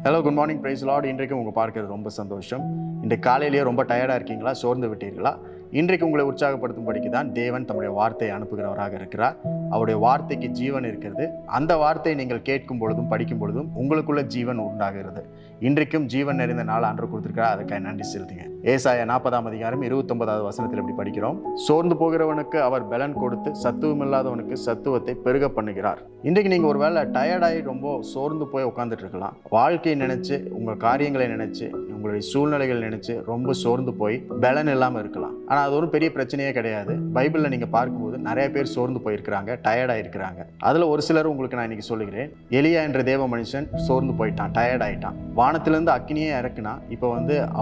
Hello, good morning, praise Lord. இன்றைக்கு உங்களை பார்க்கறது ரொம்ப சந்தோஷம். இன்றைக்கு காலையிலேயே ரொம்ப டயர்டாக இருக்கீங்களா? சோர்ந்து விட்டீர்களா? இன்றைக்கு உங்களை உற்சாகப்படுத்தும்படிக்கு தான் தேவன் தம்முடைய வார்த்தையை அனுப்புகிறவராக இருக்கிறார். அவருடைய வார்த்தைக்கு ஜீவன் இருக்கிறது. அந்த வார்த்தையை நீங்கள் கேட்கும் பொழுதும் படிக்கும் பொழுதும் உங்களுக்குள்ள ஜீவன் உண்டாகிறது. இன்றைக்கும் ஜீவன் நிறைந்த நாள் ஆண்டு கொடுத்திருக்கிறார். அதுக்காக நன்றி செலுத்துங்க. ஏசாயா 40ஆம் அதிகாரம் 29வது வசனத்தில் இப்படி படிக்கிறோம். சோர்ந்து போகிறவனுக்கு அவர் பலன் கொடுத்து சத்துவம் இல்லாதவனுக்கு சத்துவத்தை பெருக பண்ணுகிறார். இன்றைக்கு நீங்கள் ஒரு வேளை டயர்டாகி ரொம்ப சோர்ந்து போய் உட்காந்துட்டு இருக்கலாம். வாழ்க்கையை நினைச்சு, உங்கள் காரியங்களை நினைச்சு, உங்களுடைய சூழ்நிலைகள் நினைச்சு ரொம்ப சோர்ந்து போய் பலன் இல்லாமல் இருக்கலாம். ஆனால் அது ஒரு பெரிய பிரச்சனையே கிடையாது. பைபிளில் நீங்கள் பார்க்கும்போது நிறைய பேர் சோர்ந்து போயிருக்கிறாங்க, டயர்டாக இருக்கிறாங்க. அதில் ஒரு சிலர் உங்களுக்கு நான் இன்னைக்கு சொல்லுகிறேன். எலியா என்ற தேவ மனுஷன் சோர்ந்து போயிட்டான், டயர்ட் ஆயிட்டான். வானத்திலிருந்து அக்கினியே இறக்குனா இப்போ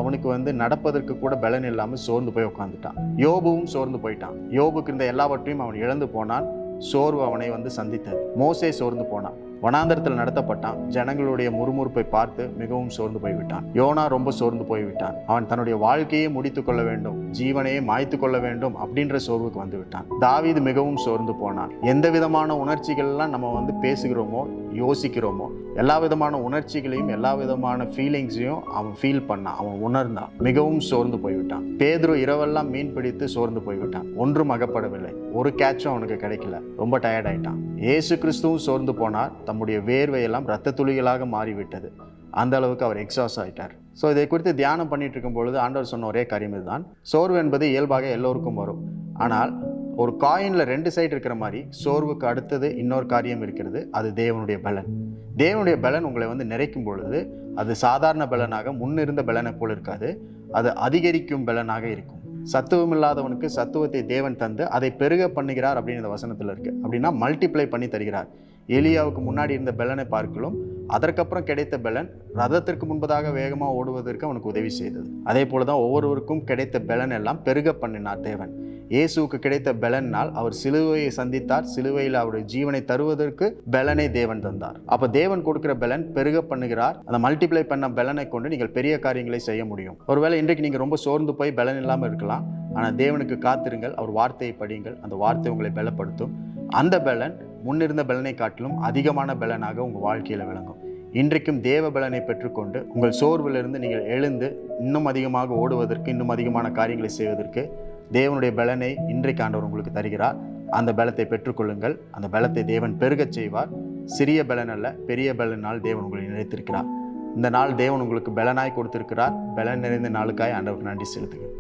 அவனுக்கு நடப்பதற்கு கூட பலன் இல்லாமல் சோர்ந்து போய் உட்காந்துட்டான். யோபுவும் சோர்ந்து போயிட்டான். யோபுக்கு இருந்த எல்லாவற்றையும் அவன் இழந்து போனான். சோர்வு அவனை சந்தித்தது. மோசே சோர்ந்து போனான், வனாந்தரத்தில் நடத்தப்பட்டான். ஜனங்களுடைய முறுமுறுப்பை பார்த்து மிகவும் சோர்ந்து போய்விட்டான். யோனா ரொம்ப சோர்ந்து போய்விட்டான். அவன் தன்னுடைய வாழ்க்கையை முடித்து கொள்ள வேண்டும், ஜீவனையே மாய்த்து கொள்ள வேண்டும் அப்படின்ற சோர்வுக்கு வந்து விட்டான். தாவீது மிகவும் சோர்ந்து போனான். எந்த விதமான உணர்ச்சிகள்லாம் நம்ம பேசுகிறோமோ, யோசிக்கிறோமோ, எல்லா விதமான உணர்ச்சிகளையும் எல்லா விதமான ஃபீலிங்ஸையும் அவன் ஃபீல் பண்ணான், அவன் உணர்ந்தான். மிகவும் சோர்ந்து போய்விட்டான். பேதுரு இரவெல்லாம் மீன் பிடித்து சோர்ந்து போய்விட்டான். ஒன்றும் அகப்படவில்லை, ஒரு கேட்சும் அவனுக்கு கிடைக்கல. ரொம்ப டயர்ட் ஆயிட்டான். இயேசு கிறிஸ்துவும் சோர்ந்து போனார். தம்முடைய வேர்வையெல்லாம் இரத்த துளிகளாக மாறிவிட்டது. அந்த அளவுக்கு அவர் எக்ஸாஸ்ட் ஆயிட்டார். ஸோ இதை குறித்து தியானம் பண்ணிட்டு இருக்கும் பொழுது ஆண்டவர் சொன்ன ஒரே காரியம் இதுதான். சோர்வு என்பது இயல்பாக எல்லோருக்கும் வரும். ஆனால் ஒரு காயின்ல 2 சைடு இருக்கிற மாதிரி சோர்வுக்கு அடுத்தது இன்னொரு காரியம் இருக்கிறது. அது தேவனுடைய பலன். தேவனுடைய பலன் உங்களை நிறைக்கும் பொழுது அது சாதாரண பலனாக முன்னிருந்த பலனை போல் இருக்காது. அது அதிகரிக்கும் பலனாக இருக்கும். சத்துவம் இல்லாதவனுக்கு சத்துவத்தை தேவன் தந்து அதை பெருக பண்ணுகிறார் அப்படின்னு இந்த வசனத்தில் இருக்கு. அப்படின்னா மல்டிப்ளை பண்ணி தருகிறார். எலியாவுக்கு முன்னாடி இருந்த பலனை பார்க்கலாம், அதற்கப்புறம் கிடைத்த பலன் ரதத்திற்கு முன்பதாக வேகமாக ஓடுவதற்கு அவனுக்கு உதவி செய்தது. அதே போலதான் ஒவ்வொருவருக்கும் கிடைத்த பலன் எல்லாம் பெருக பண்ணினார் தேவன். இயேசுவுக்கு கிடைத்த பலனால் அவர் சிலுவையை சந்தித்தார். சிலுவையில் அவருடைய ஜீவனை தருவதற்கு பலனை தேவன் தந்தார். அப்ப தேவன் கொடுக்கிற பலன் பெருக பண்ணுகிறார். அந்த மல்டிப்ளை பண்ண பலனை கொண்டு நீங்கள் பெரிய காரியங்களை செய்ய முடியும். ஒருவேளை இன்றைக்கு நீங்க ரொம்ப சோர்ந்து போய் பலன் இல்லாமல் இருக்கலாம். ஆனால் தேவனுக்கு காத்திருங்கள், அவர் வார்த்தையை படியுங்கள். அந்த வார்த்தை உங்களை பலப்படுத்தும். அந்த பலன் முன்னிருந்த பலனை காட்டிலும் அதிகமான பலனாக உங்கள் வாழ்க்கையில் விளங்கும். இன்றைக்கும் தேவ பலனை பெற்றுக்கொண்டு உங்கள் சோர்விலிருந்து நீங்கள் எழுந்து இன்னும் அதிகமாக ஓடுவதற்கு, இன்னும் அதிகமான காரியங்களை செய்வதற்கு தேவனுடைய பலனை இன்றைக்கு ஆண்டவர் உங்களுக்கு தருகிறார். அந்த பலத்தை பெற்றுக்கொள்ளுங்கள். அந்த பலத்தை தேவன் பெருகச் செய்வார். சிறிய பலன் அல்ல, பெரிய பலனால் தேவன் உங்களை நினைத்திருக்கிறார். இந்த நாள் தேவன் உங்களுக்கு பலனாய் கொடுத்திருக்கிறார். பலன் நிறைந்த நாளுக்காய் ஆண்டவருக்கு நன்றி செலுத்துங்கள்.